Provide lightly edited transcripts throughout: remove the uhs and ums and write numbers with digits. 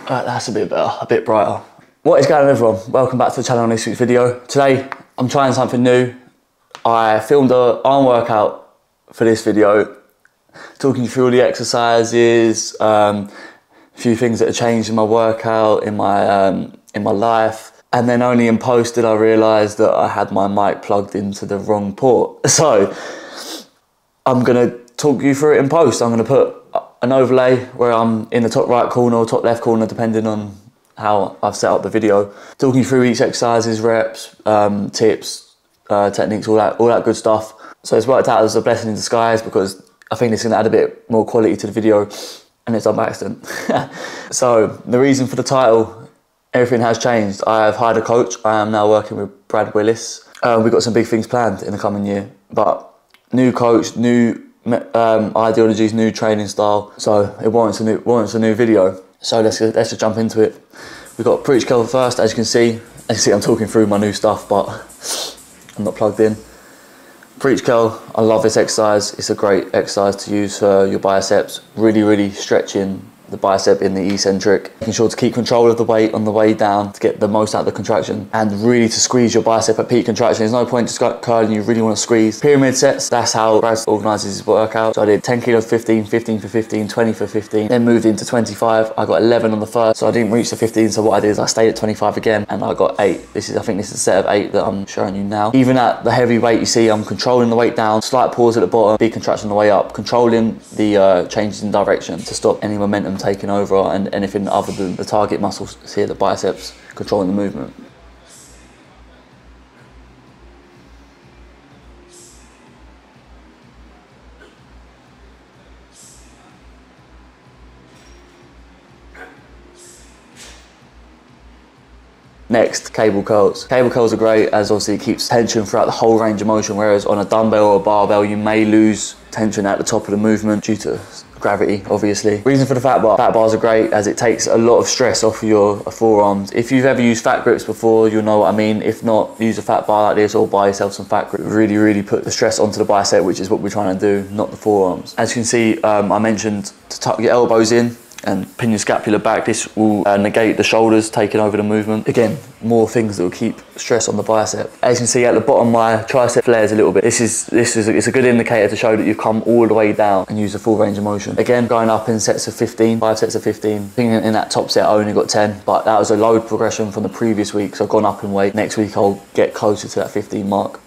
That's a bit better, a bit brighter. What is going on, everyone? Welcome back to the channel on this week's video. Today, I'm trying something new. I filmed an arm workout for this video, talking you through all the exercises, a few things that have changed in my workout, in my life. And then only in post did I realise that I had my mic plugged into the wrong port. So, I'm gonna talk you through it in post. I'm gonna put an overlay where I'm in the top right corner or top left corner, depending on how I've set up the video, talking through each exercises, reps, tips, techniques, all that good stuff. So it's worked out as a blessing in disguise because I think it's going to add a bit more quality to the video, and it's done by accident. So the reason for the title, everything has changed. I have hired a coach. I am now working with Brad Willis. We've got some big things planned in the coming year, but new coach, new ideologies, new training style. So it warrants a new video. So let's just jump into it. We've got Preach Kel first. As you can see, I'm talking through my new stuff, but I'm not plugged in. Preach Kel, I love this exercise. It's a great exercise to use for your biceps. Really stretching the bicep in the eccentric, making sure to keep control of the weight on the way down to get the most out of the contraction, and really to squeeze your bicep at peak contraction. There's no point just curling, you really want to squeeze. Pyramid sets, that's how Brad organises his workout. So I did 10 kilos 15, 15 for 15, 20 for 15, then moved into 25. I got 11 on the first, so I didn't reach the 15, so what I did is I stayed at 25 again, and I got 8. I think this is a set of 8 that I'm showing you now. Even at the heavy weight, you see I'm controlling the weight down, slight pause at the bottom, big contraction on the way up, controlling the changes in direction to stop any momentum taking over and anything other than the target muscles here, the biceps, controlling the movement. Next, cable curls. Cable curls are great as obviously it keeps tension throughout the whole range of motion, whereas on a dumbbell or a barbell you may lose tension at the top of the movement due to gravity, obviously. Reason for the fat bars are great as it takes a lot of stress off of your forearms. If you've ever used fat grips before, you'll know what I mean. If not, use a fat bar like this or buy yourself some fat grip. Really put the stress onto the bicep, which is what we're trying to do, not the forearms. As you can see, I mentioned to tuck your elbows in and pin your scapula back. This will negate the shoulders taking over the movement. Again, more things that will keep stress on the bicep. As you can see at the bottom, my tricep flares a little bit. It's a good indicator to show that you've come all the way down and use the full range of motion. Again, going up in sets of 15, 5 sets of 15. I think in that top set I only got 10, but that was a load progression from the previous week, so I've gone up in weight. Next week I'll get closer to that 15 mark.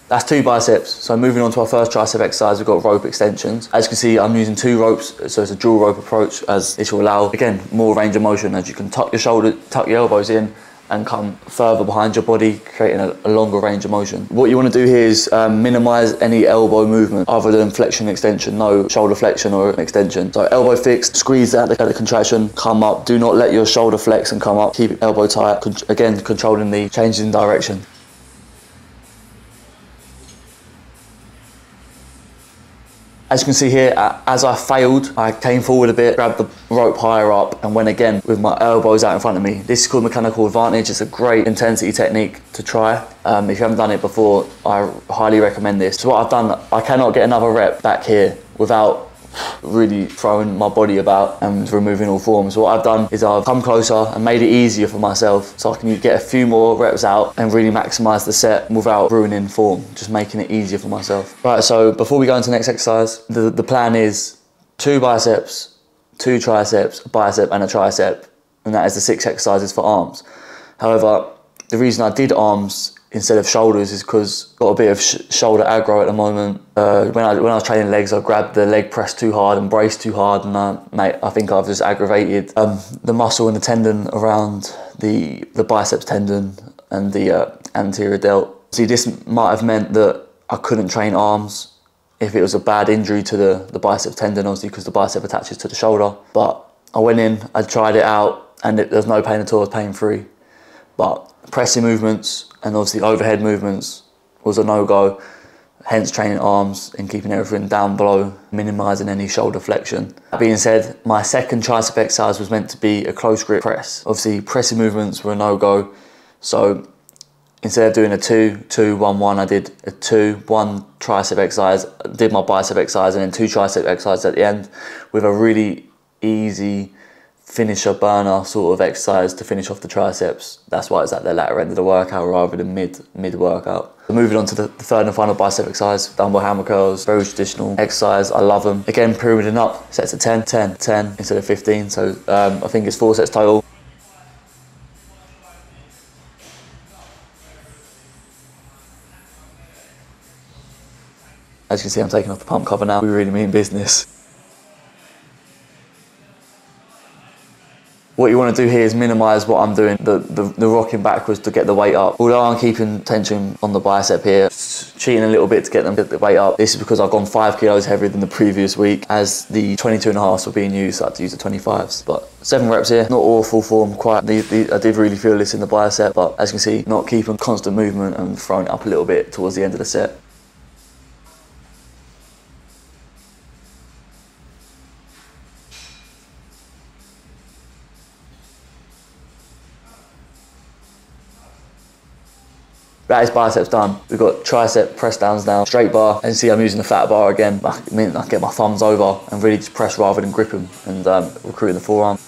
That's 2 biceps. So moving on to our first tricep exercise, we've got rope extensions. As you can see, I'm using 2 ropes, so it's a dual rope approach, as this will allow, again, more range of motion, as you can tuck your elbows in and come further behind your body, creating a longer range of motion. What you want to do here is minimize any elbow movement other than flexion extension, no shoulder flexion or extension. So elbow fixed, squeeze at the contraction, come up. Do not let your shoulder flex and come up. Keep elbow tight, again, controlling the changes in direction. As you can see here, as I failed, I came forward a bit, grabbed the rope higher up and went again with my elbows out in front of me. This is called mechanical advantage. It's a great intensity technique to try. If you haven't done it before, I highly recommend this. So what I've done, I cannot get another rep back here without really throwing my body about and removing all forms. So what I've done is I've come closer and made it easier for myself so I can get a few more reps out and really maximize the set without ruining form, just making it easier for myself. Right, so before we go into the next exercise, the plan is 2 biceps, 2 triceps, a bicep and a tricep, and that is the 6 exercises for arms. However, the reason I did arms instead of shoulders is because I've got a bit of shoulder aggro at the moment. When I was training legs, I grabbed the leg press too hard and braced too hard, and I think I've just aggravated the muscle and the tendon around the biceps tendon and the anterior delt. See, this might have meant that I couldn't train arms if it was a bad injury to the bicep tendon, obviously because the bicep attaches to the shoulder. But I went in, I tried it out, and there's no pain at all, it's pain-free. But pressing movements and obviously overhead movements was a no-go. hence training arms and keeping everything down below, minimising any shoulder flexion. That being said, my second tricep exercise was meant to be a close grip press. Obviously pressing movements were a no-go, so instead of doing a 2-2-1-1, I did a 2-1 tricep exercise, did my bicep exercise, and then 2 tricep exercises at the end with a really easy finisher burner sort of exercise to finish off the triceps. That's why it's at the latter end of the workout rather than mid workout. Moving on to the third and final bicep exercise, dumbbell hammer curls, very traditional exercise. I love them. Again, pyramiding up, sets of 10, 10, 10 instead of 15. So I think it's 4 sets total. As you can see, I'm taking off the pump cover now. We really mean business. What you want to do here is minimise what I'm doing, the rocking backwards to get the weight up. Although I'm keeping tension on the bicep here, cheating a little bit to get the weight up. This is because I've gone 5 kilos heavier than the previous week. As the 22.5s were being used, so I had to use the 25s. But 7 reps here, not awful form, quite. I did really feel this in the bicep, but as you can see, not keeping constant movement and throwing it up a little bit towards the end of the set. That is biceps done. We've got tricep press downs now, straight bar, and see I'm using the fat bar again. I mean, I get my thumbs over and really just press rather than grip them and recruiting the forearm.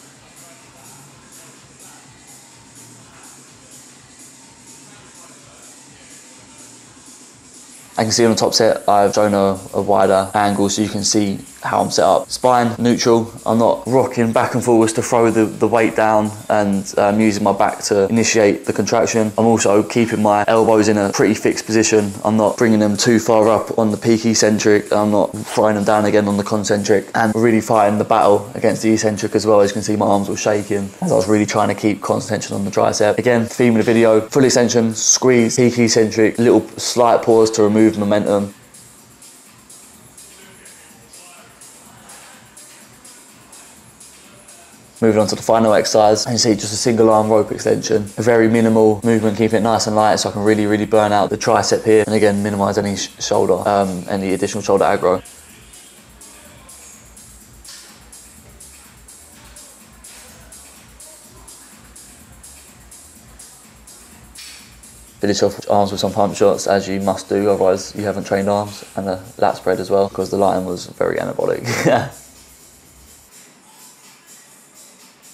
I can see on the top set, I've shown a wider angle so you can see how I'm set up. Spine, neutral. I'm not rocking back and forwards to throw the weight down and using my back to initiate the contraction. I'm also keeping my elbows in a pretty fixed position. I'm not bringing them too far up on the peak eccentric. I'm not throwing them down again on the concentric, and really fighting the battle against the eccentric as well. As you can see, my arms were shaking as I was really trying to keep constant tension on the tricep. Again, theme of the video, full extension, squeeze, peak eccentric, little slight pause to remove momentum. Moving on to the final exercise, and you see just a single arm rope extension, a very minimal movement, keeping it nice and light so I can really burn out the tricep here, and again minimise any shoulder, any additional shoulder aggro. Finish off arms with some pump shots, as you must do, otherwise you haven't trained arms, and a lat spread as well, because the line was very anabolic.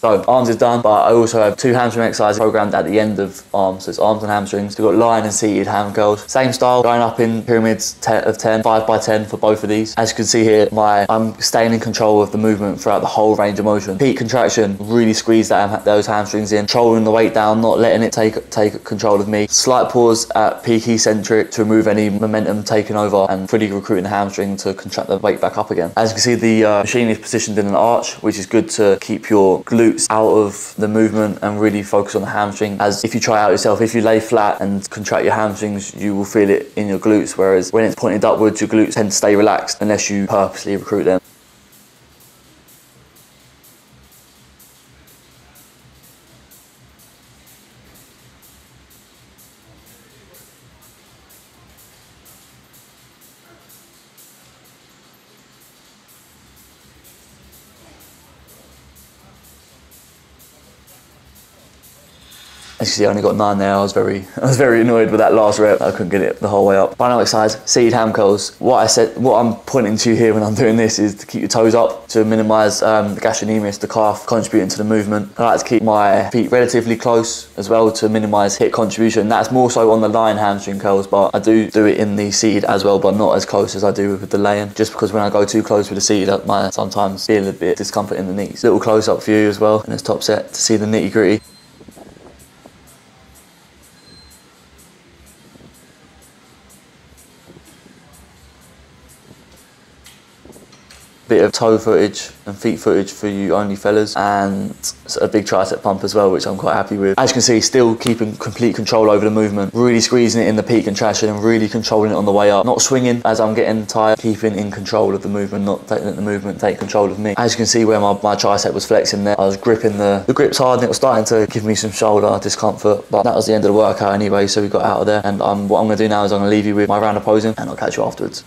So arms is done, but I also have 2 hamstring exercises programmed at the end of arms. So it's arms and hamstrings. We've got lying and seated ham curls. Same style, going up in pyramids of 10, 5 by 10 for both of these. As you can see here, I'm staying in control of the movement throughout the whole range of motion. Peak contraction, really squeeze those hamstrings in, controlling the weight down, not letting it take control of me. Slight pause at peak eccentric to remove any momentum taken over, and fully recruiting the hamstring to contract the weight back up again. As you can see, the machine is positioned in an arch, which is good to keep your glutes out of the movement and really focus on the hamstring. As if you try out yourself, if you lay flat and contract your hamstrings, you will feel it in your glutes, whereas when it's pointed upwards, your glutes tend to stay relaxed unless you purposely recruit them. As you see, I only got 9 there. I was very annoyed with that last rep. I couldn't get it the whole way up. Final exercise, seated ham curls. What I'm pointing to here when I'm doing this is to keep your toes up to minimise the gastrocnemius, the calf contributing to the movement. I like to keep my feet relatively close as well to minimise hip contribution. That's more so on the lying hamstring curls, but I do it in the seated as well, but not as close as I do with the laying. Just because when I go too close with the seated, I might sometimes feel a bit discomfort in the knees. Little close up for you as well in this top set to see the nitty gritty. bit of toe footage and feet footage for you only fellas, and a big tricep pump as well, which I'm quite happy with. As you can see, still keeping complete control over the movement, really squeezing it in the peak and trashing and really controlling it on the way up, not swinging as I'm getting tired, keeping in control of the movement, not letting the movement take control of me. As you can see where my tricep was flexing there, I was gripping the grips hard and it was starting to give me some shoulder discomfort, but that was the end of the workout anyway, so we got out of there. And what I'm gonna do now is I'm gonna leave you with my round of posing and I'll catch you afterwards.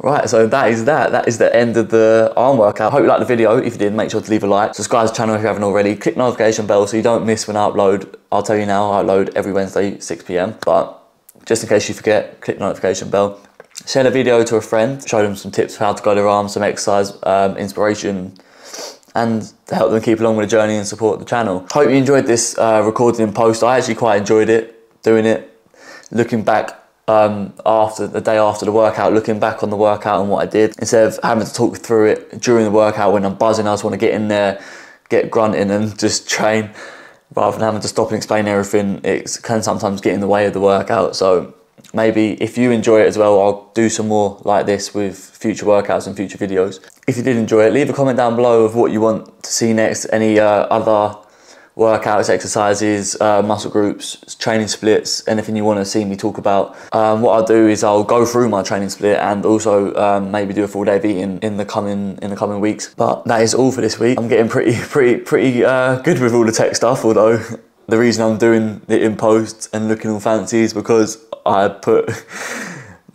Right, so that is the end of the arm workout. Hope you liked the video. If you did, make sure to leave a like. Subscribe to the channel if you haven't already. Click the notification bell so you don't miss when I upload. I'll tell you now, I upload every Wednesday, 6 PM. But just in case you forget, click the notification bell. Share the video to a friend. Show them some tips for how to grow their arms, some exercise, inspiration, and to help them keep along with the journey and support the channel. Hope you enjoyed this recording in post. I actually quite enjoyed it, doing it. Looking back, after the day after the workout, looking back on the workout and what I did, instead of having to talk through it during the workout when I'm buzzing, I just want to get in there, get grunting and just train, rather than having to stop and explain everything. It can sometimes get in the way of the workout. So maybe if you enjoy it as well, I'll do some more like this with future workouts and future videos. If you did enjoy it, leave a comment down below of what you want to see next, any other workouts, exercises, muscle groups, training splits, anything you want to see me talk about. What I'll do is I'll go through my training split and also maybe do a full day of eating in the coming weeks. But that is all for this week. I'm getting pretty good with all the tech stuff, although the reason I'm doing it in post and looking all fancy is because I put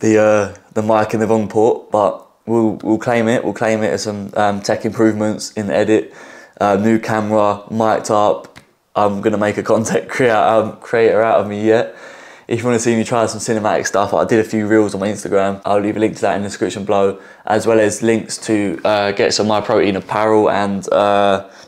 the mic in the wrong port. But we'll claim it. We'll claim it as some tech improvements in the edit. New camera, mic'd up. I'm gonna make a content creator out of me yet. If you want to see me try some cinematic stuff, I did a few reels on my Instagram. I'll leave a link to that in the description below, as well as links to get some MyProtein apparel and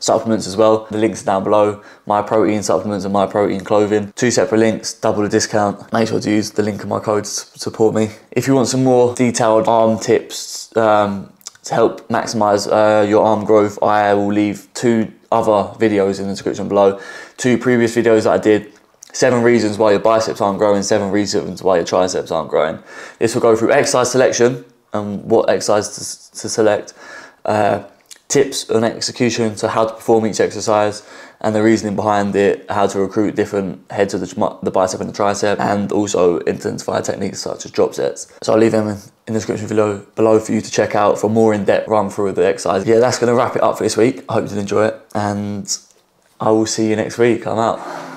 supplements as well. The links are down below. MyProtein supplements and MyProtein clothing. 2 separate links, double the discount. Make sure to use the link in my code to support me. If you want some more detailed arm tips to help maximize your arm growth, I will leave 2 other videos in the description below. 2 previous videos that I did. 7 reasons why your biceps aren't growing, 7 reasons why your triceps aren't growing. This will go through exercise selection and what exercise to select, tips on execution, so how to perform each exercise and the reasoning behind it, how to recruit different heads of the bicep and the tricep, and also intensify techniques such as drop sets. So I'll leave them in in the description below for you to check out for a more in-depth run through of the exercise. Yeah, that's going to wrap it up for this week. I hope you did enjoy it, and I will see you next week. I'm out.